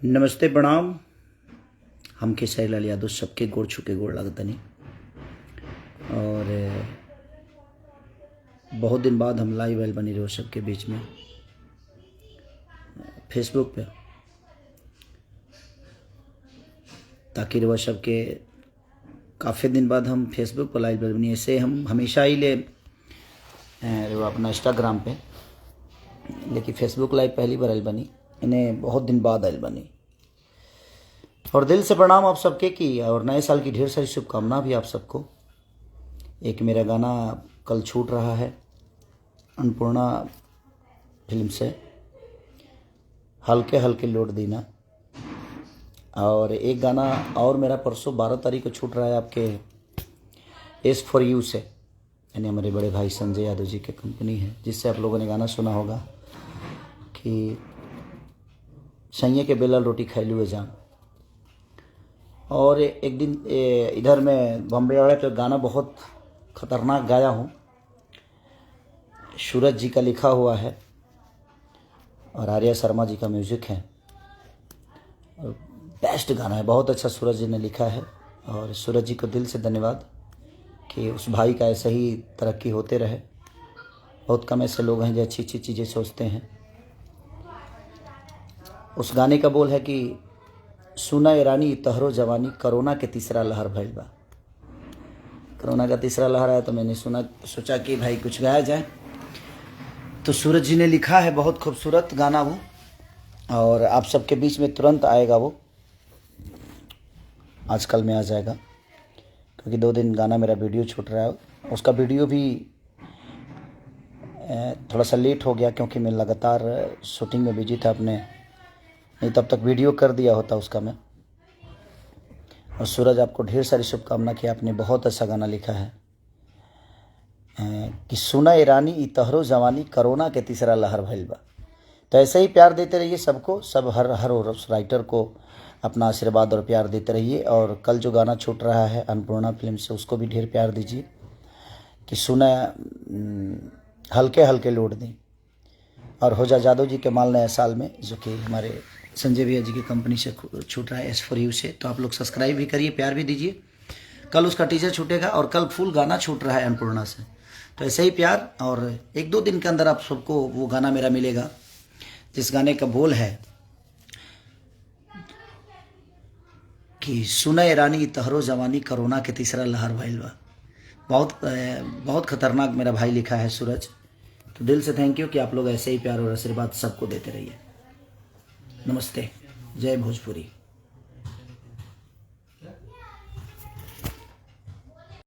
नमस्ते प्रणाम। हम खेसारी लाल यादव सबके गोड़ छुके गोड़ लागतनी। और बहुत दिन बाद हम लाइव आयल बनी रहो सबके बीच में फेसबुक पे, ताकि रहो सबके काफ़ी दिन बाद हम फेसबुक पर लाइव बनी। ऐसे हम हमेशा ही ले अपना इंस्टाग्राम पे, लेकिन फेसबुक लाइव पहली बार आयल बनी, इन्हें बहुत दिन बाद आयल बनी। और दिल से प्रणाम आप सबके की, और नए साल की ढेर सारी शुभकामना भी आप सबको। एक मेरा गाना कल छूट रहा है अन्नपूर्णा फिल्म से, हल्के हल्के लौट देना। और एक गाना और मेरा परसों 12 तारीख को छूट रहा है आपके एस फॉर यू से, यानी हमारे बड़े भाई संजय यादव जी की कंपनी है, जिससे आप लोगों ने गाना सुना होगा कि सैये के बेलल रोटी खैलू है जान। और एक दिन इधर मैं बॉम्बे वाले पे गाना बहुत ख़तरनाक गाया हूँ, सूरज जी का लिखा हुआ है और आर्या शर्मा जी का म्यूज़िक है। और बेस्ट गाना है, बहुत अच्छा सूरज जी ने लिखा है। और सूरज जी को दिल से धन्यवाद कि उस भाई का ऐसे ही तरक्की होते रहे। बहुत कम ऐसे लोग हैं जो अच्छी अच्छी चीज़ें सोचते हैं। उस गाने का बोल है कि सुना ए रानी तहरो जवानी, कोरोना के तीसरा लहर भइल बा। कोरोना का तीसरा लहर आया तो मैंने सोचा कि भाई कुछ गाया जाए, तो सूरज जी ने लिखा है, बहुत खूबसूरत गाना वो। और आप सबके बीच में तुरंत आएगा वो, आजकल में आ जाएगा, क्योंकि 2 दिन गाना मेरा वीडियो छूट रहा है। उसका वीडियो भी थोड़ा सा लेट हो गया, क्योंकि मैं लगातार शूटिंग में बिजी था अपने, नहीं तब तक वीडियो कर दिया होता उसका मैं। और सूरज आपको ढेर सारी शुभकामना कि आपने बहुत अच्छा गाना लिखा है कि सुना ए रानी ई तहरो जवानी, कोरोना के तीसरा लहर भइल बा। तो ऐसे ही प्यार देते रहिए सबको, सब हर राइटर को अपना आशीर्वाद और प्यार देते रहिए। और कल जो गाना छूट रहा है अन्नपूर्णा फिल्म से, उसको भी ढेर प्यार दीजिए कि सुना हल्के हल्के लौट दें। और हो जा जादव जी के माल नया साल में, जो कि हमारे संजय भैया जी की कंपनी से छूट रहा है एस फॉर यू से, तो आप लोग सब्सक्राइब भी करिए, प्यार भी दीजिए। कल उसका टीजर छूटेगा और कल फुल गाना छूट रहा है अन्नपूर्णा से, तो ऐसे ही प्यार। और 1-2 दिन के अंदर आप सबको वो गाना मेरा मिलेगा, जिस गाने का बोल है कि सुना ए रानी तहरो जवानी, कोरोना के तीसरा लहर भइल बा। बहुत खतरनाक मेरा भाई लिखा है सूरज। तो दिल से थैंक यू कि आप लोग ऐसे ही प्यार और आशीर्वाद सबको देते रहिए। नमस्ते, जय भोजपुरी।